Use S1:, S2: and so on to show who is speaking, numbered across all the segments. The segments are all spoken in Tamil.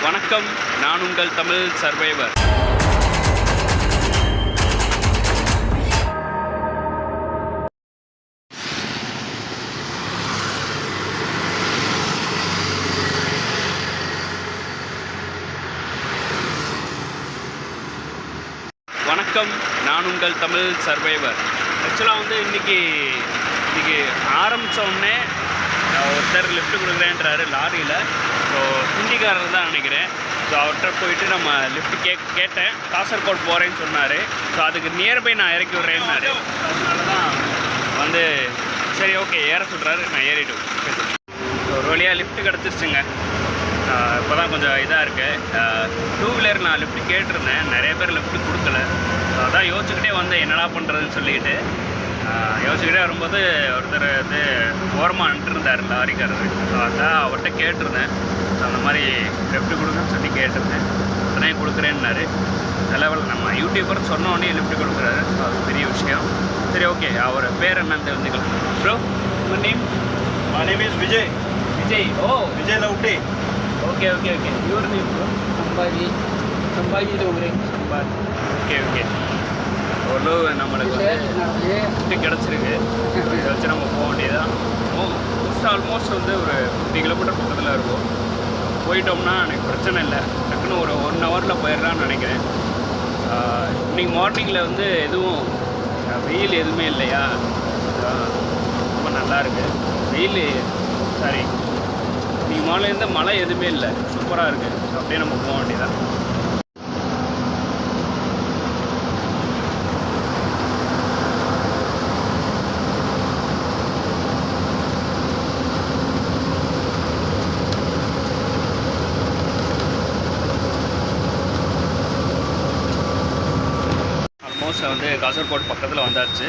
S1: வணக்கம், நான் உங்கள் தமிழ் சர்வைவர். வணக்கம், நான் உங்கள் தமிழ் சர்வைவர். ஆக்சுவலாக வந்து இன்றைக்கி ஆரம்பித்தோடனே ஒருத்தர் லிஃப்ட் கொடுக்குறேன்றாரு லாரியில். ஸோ ஹிந்திக்காரர் தான் நினைக்கிறேன். ஸோ அவர்கிட்ட போயிட்டு நம்ம லிஃப்ட் கேட்டேன். காசர்கோடு போகிறேன்னு சொன்னார். ஸோ அதுக்கு நியர்பை நான் இறக்கி விட்றேன்னாரு. அதனால தான் வந்து சரி ஓகே ஏற சொல்கிறாரு, நான் ஏறிட்டு ஒரு வழியாக லிஃப்ட் கிடச்சிருச்சுங்க. இப்போ தான் கொஞ்சம் இதாக இருக்குது. 2 வீலர் நான் லிஃப்ட் கேட்டிருந்தேன், நிறைய பேர் லிஃப்ட் கொடுக்கல. ஸோ அதான் யோசிச்சுக்கிட்டே வந்தேன் என்னடா பண்ணுறதுன்னு சொல்லிட்டு. யோசிச்சுக்கிட்டே வரும்போது ஒருத்தர் வந்து ஓரமாக நின்றுருந்தார் லாரிக்காரர். ஸோ அதான் அவர்கிட்ட கேட்டிருந்தேன். ஸோ அந்த மாதிரி லிஃப்ட் கொடுங்கன்னு சொல்லி கேட்டிருந்தேன். உடனே கொடுக்குறேன்னாரு. லெவல் நம்ம யூடியூபர் சொன்னோடனே லிஃப்ட் கொடுக்குறாரு. ஸோ அது பெரிய விஷயம். சரி ஓகே, அவர் பேர் என்னன்னு தெரிஞ்சுக்கலாம். ப்ரோ உங்கள் name?
S2: My name is Vijay.
S1: Vijay. Oh
S2: Vijay Lautte.
S1: Okay okay okay. Your name bro?
S3: Sambhaji Dogre
S1: okay okay. ஓரளவு நம்மளுக்கு வந்து லிஃப்ட் கிடச்சிருக்கு. இதை வச்சு நம்ம போக வேண்டியதான். ஆல்மோஸ்ட் வந்து ஒரு 50 கிலோமீட்டர் பக்கத்தில் இருக்கும். போயிட்டோம்னா எனக்கு பிரச்சனை இல்லை. டக்குன்னு ஒரு 1 ஹவரில் போயிடுறான்னு நினைக்கிறேன். இன்றைக்கி மார்னிங்கில் வந்து எதுவும் வெயில் எதுவுமே இல்லையா, ரொம்ப நல்லா இருக்குது. வெயில் சாரி இன்றைக்கி மாலையிலேருந்து மழை எதுவுமே இல்லை, சூப்பராக இருக்குது. அப்படியே நம்ம போக வேண்டியதான். ஆல்மோஸ்ட் வந்து காசர்கோடு பக்கத்தில் வந்தாச்சு.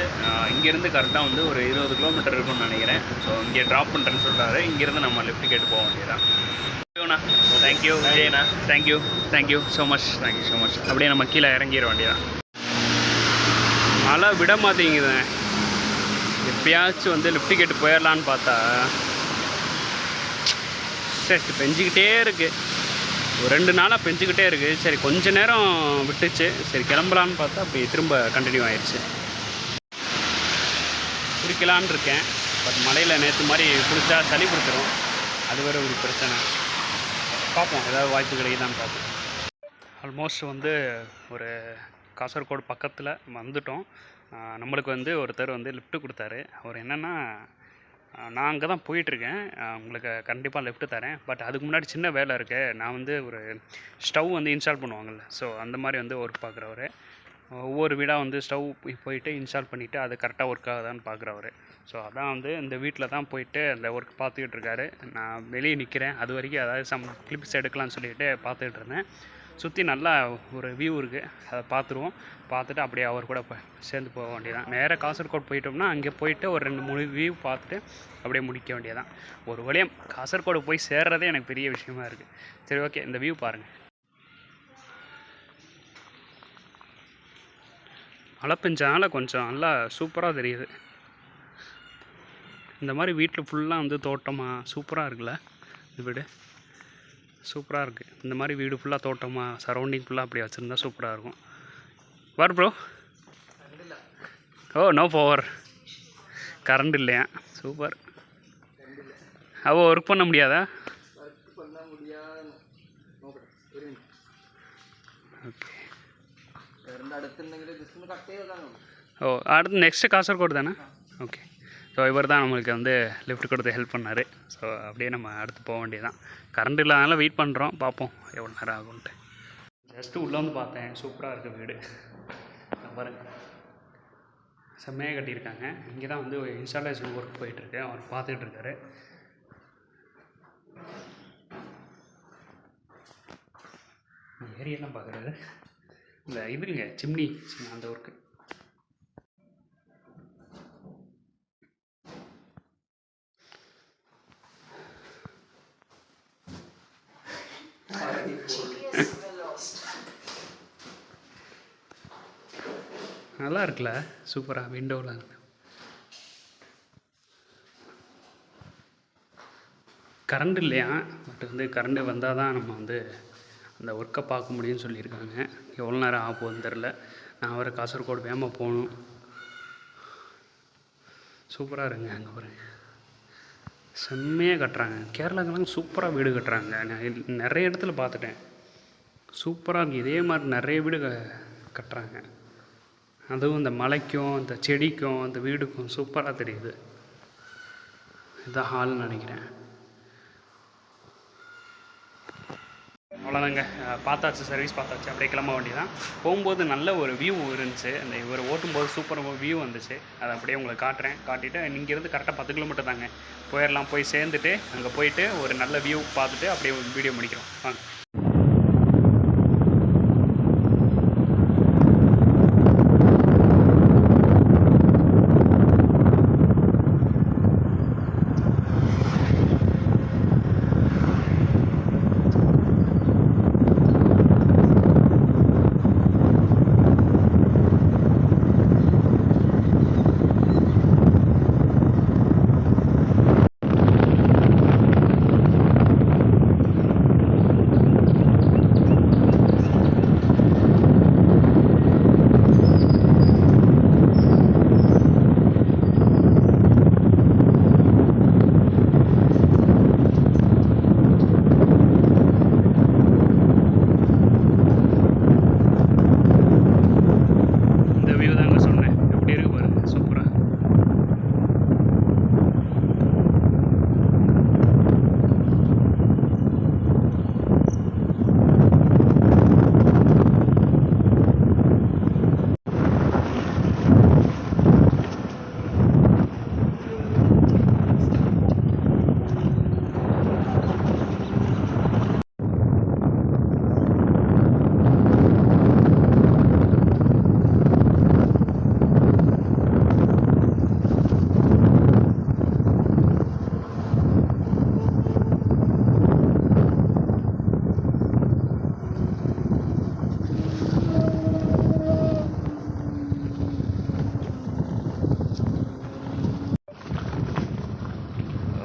S1: இங்கேருந்து கரெக்டாக வந்து ஒரு 20 கிலோமீட்டர் இருக்கும்னு நினைக்கிறேன். ஸோ இங்கே ட்ராப் பண்ணுறேன்னு சொல்கிறாரு. இங்கேருந்து நம்ம லிஃப்ட் கேட்டு போக வேண்டியதான். தேங்க்யூ விஜயண்ணா. Thank you so much. அப்படியே நம்ம கீழே இறங்கிட வேண்டியதான். மழை விட மாட்டேங்குது. எப்பயாச்சும் வந்து லிஃப்ட் கேட்டு போயிடலான்னு பார்த்தா சரி பெஞ்சிக்கிட்டே இருக்குது. ஒரு 2 நாளாக பெஞ்சிக்கிட்டே இருக்குது. சரி கொஞ்ச நேரம் விட்டுச்சு, சரி கிளம்பலான்னு பார்த்தா அப்படி திரும்ப கண்டினியூ ஆயிடுச்சு. குடிக்கலான்னு இருக்கேன். பட் மழையில் நேற்று மாதிரி குடித்தா சளி பிடிச்சிரும். அது வேறு ஒரு பிரச்சனை. பார்ப்போம், ஏதாவது வாய்ப்பு கிடைக்குதான்னு பார்ப்போம். ஆல்மோஸ்ட் வந்து ஒரு காசர்கோடு பக்கத்தில் வந்துட்டோம். நம்மளுக்கு வந்து ஒருத்தர் வந்து லிஃப்ட் கொடுத்தாரு. அவர் என்னென்னா, நான் அங்கே தான் போயிட்டுருக்கேன், உங்களுக்கு கண்டிப்பாக லிஃப்ட் தரேன். பட் அதுக்கு முன்னாடி சின்ன வேலை இருக்குது. நான் வந்து ஒரு ஸ்டவ் வந்து இன்ஸ்டால் பண்ணுவாங்கள்ல, ஸோ அந்த மாதிரி வந்து ஒர்க் பார்க்குறவர். ஒவ்வொரு வீடாக வந்து ஸ்டவ் போயிட்டு இன்ஸ்டால் பண்ணிவிட்டு அது கரெக்டாக ஒர்க் ஆகுதான்னு பார்க்குறவர். ஸோ அதான் வந்து இந்த வீட்டில் தான் போயிட்டு அந்த ஒர்க் பார்த்துக்கிட்டு இருக்காரு. நான் வெளியே நிற்கிறேன். அது வரைக்கும் அதாவது சம் கிளிப்ஸ் எடுக்கலான்னு சொல்லிட்டு பார்த்துக்கிட்டு இருந்தேன். சுற்றி நல்லா ஒரு வியூ இருக்குது, அதை பார்த்துருவோம். பார்த்துட்டு அப்படியே அவர் கூட சேர்ந்து போக வேண்டியதான். நேராக காசர்கோடு போயிட்டோம்னா அங்கே போயிட்டு ஒரு 2-3 வியூ பார்த்துட்டு அப்படியே முடிக்க வேண்டியதான். ஒரு வழியாக காசர்கோடு போய் சேர்றதே எனக்கு பெரிய விஷயமா இருக்குது. சரி ஓகே, இந்த வியூ பாருங்கள். மழை பெஞ்சனால கொஞ்சம் நல்லா சூப்பராக தெரியுது. இந்த மாதிரி வீட்டில் ஃபுல்லாக வந்து தோட்டமாக சூப்பராக இருக்குல்ல. இந்த வீடு சூப்பராக இருக்குது. இந்த மாதிரி வீடு ஃபுல்லாக தோட்டமாக சரௌண்டிங் ஃபுல்லாக அப்படி வச்சுருந்தா சூப்பராக இருக்கும். வார் bro. Oh no power, current இல்லையா? சூப்பர். அவள் ஒர்க் பண்ண முடியாதா? ஓகே. ஓ அடுத்து நெக்ஸ்ட்டு காசர்கோடு தானே? ஓகே. ஸோ இவர் தான் நம்மளுக்கு வந்து லிஃப்ட் கொடுத்து ஹெல்ப் பண்ணார். ஸோ அப்படியே நம்ம அடுத்து போக வேண்டியதான். கரண்ட் இல்லாதனால வெயிட் பண்ணுறோம், பார்ப்போம் எவ்வளோ நேரம் ஆகும்ன்ட்டு. ஜஸ்ட்டு உள்ளே வந்து பார்த்தேன், சூப்பராக இருக்குது வீடு. பாருங்கள், செம்மையாக கட்டியிருக்காங்க. இங்கே தான் வந்து இன்ஸ்டாலேஷன் ஒர்க் போயிட்டுருக்கு. அவர் பார்த்துக்கிட்டு இருக்காரு. ஏரியெல்லாம் பார்க்குறாரு. இந்த இதுங்க சிம்னி அந்த ஒர்க்கு. நல்லா இருக்குல்ல, சூப்பராக விண்டோவில் கரண்ட் இல்லையா, பட் வந்து கரண்ட் வந்தால் தான் நம்ம வந்து அந்த ஒர்க்கை பார்க்க முடியும்னு சொல்லியிருக்காங்க. எவ்வளோ நேரம் ஆக போகுதுன்னு தெரில. நான் வர காசர்கோடு வேகமாக போகணும். சூப்பராக இருங்க, அங்கே பாருங்க செம்மையாக கட்டுறாங்க. கேரளாக்கெல்லாம் சூப்பராக வீடு கட்டுறாங்க. நான் நிறைய இடத்துல பார்த்துட்டேன். சூப்பராக இருக்குது. இதே மாதிரி நிறைய வீடு கட்டுறாங்க. அதுவும் இந்த மலைக்கும் இந்த செடிக்கும் அந்த வீடுக்கும் சூப்பராக தெரியுது. இதுதான் ஹால்னு நினைக்கிறேன். அவ்வளோதாங்க, பார்த்தாச்சு, சர்வீஸ் பார்த்தாச்சு. அப்படியே கிளம்ப வேண்டியதான். போகும்போது நல்ல ஒரு வியூ இருந்துச்சு. அந்த இவர் ஓட்டும்போது சூப்பராக வியூ வந்துச்சு. அதை அப்படியே உங்களுக்கு காட்டுறேன். காட்டிட்டு இங்கேருந்து கரெக்டாக 10 கிலோமீட்டர் தாங்க. போயிடலாம். போய் சேர்ந்துட்டு அங்கே போயிட்டு ஒரு நல்ல வியூ பார்த்துட்டு அப்படியே வீடியோ முடிக்கிறோம். வாங்க.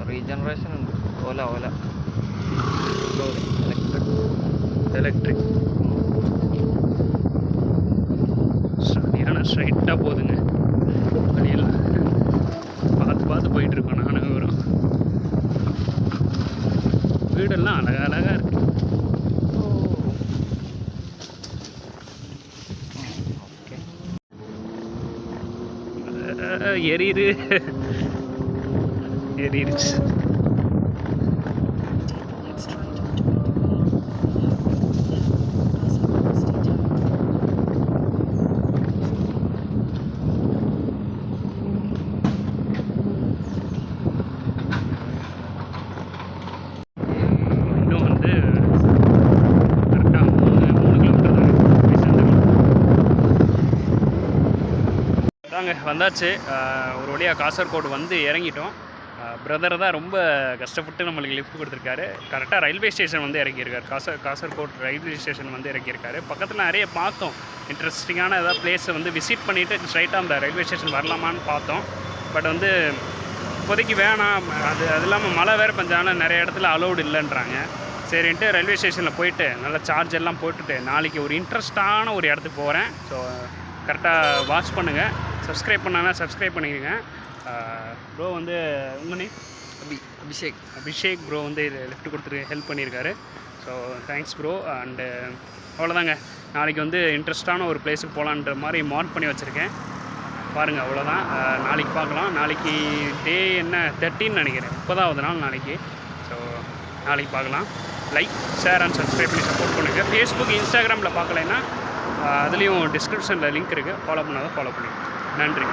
S3: Regeneration ഉണ്ട്. ഓല
S1: எலக்ட்ரிக் சரியான ஸ்ட்ரைட்டாக போகுதுங்க. வழியெல்லாம் பார்த்து போயிட்டுருக்கோம். நானும் வரும். வீடெல்லாம் அழகாக இருக்கு. எரியிருச்சு. இன்னும் வந்து கரெக்டாக 3 கிலோமீட்டர் தாங்க வந்தாச்சு. ஒரு வழியாக காசர்கோடு வந்து இறங்கிட்டோம். பிரதர் தான் ரொம்ப கஷ்டப்பட்டு நம்மளுக்கு லிஃப்ட் கொடுத்துருக்காரு. கரெக்டாக ரயில்வே ஸ்டேஷன் வந்து இறக்கியிருக்காரு. காசர்கோடு ரயில்வே ஸ்டேஷன் வந்து இறக்கியிருக்காரு. பக்கத்தில் நிறைய பார்த்தோம். இன்ட்ரெஸ்டிங்கான ஏதாவது பிளேஸை வந்து விசிட் பண்ணிவிட்டு ஸ்ட்ரைட்டாக அந்த ரயில்வே ஸ்டேஷன் வரலாமான்னு பார்த்தோம். பட் வந்து இப்போதைக்கு வேணாம். அது இல்லாமல் மழை வேறு பஞ்சாலும் நிறைய இடத்துல அலோடு இல்லைன்றாங்க. சரின்ட்டு ரயில்வே ஸ்டேஷனில் போயிட்டு நல்லா சார்ஜ் எல்லாம் போட்டுட்டு நாளைக்கு ஒரு இன்ட்ரெஸ்டான ஒரு இடத்துக்கு போகிறேன். ஸோ கரெக்டாக வாட்ச் பண்ணுங்கள். சப்ஸ்கிரைப் பண்ணாங்கன்னா சப்ஸ்கிரைப் பண்ணிடுங்க. ப்ரோ வந்து உங்கள் நேம்? அபிஷேக் ப்ரோ வந்து இது லிஃப்ட் கொடுத்துட்டு ஹெல்ப் பண்ணியிருக்காரு. So thanks bro. அண்டு அவ்வளோதாங்க. நாளைக்கு வந்து இன்ட்ரெஸ்டான ஒரு பிளேஸுக்கு போகலான்ற மாதிரி மார்க் பண்ணி வச்சுருக்கேன். பாருங்கள், அவ்வளோதான். நாளைக்கு பார்க்கலாம். நாளைக்கு டே என்ன 13 நினைக்கிறேன். 30வது நாள் நாளைக்கு. ஸோ நாளைக்கு பார்க்கலாம். லைக், ஷேர் அண்ட் சப்ஸ்கிரைப் பண்ணி சப்போர்ட் பண்ணுங்கள். ஃபேஸ்புக், இன்ஸ்டாகிராமில் பார்க்கலைன்னா அதுலேயும் டிஸ்கிரிப்ஷனில் லிங்க் இருக்குது. ஃபாலோ பண்ணாதான் ஃபாலோ பண்ணுங்கள். நன்றி.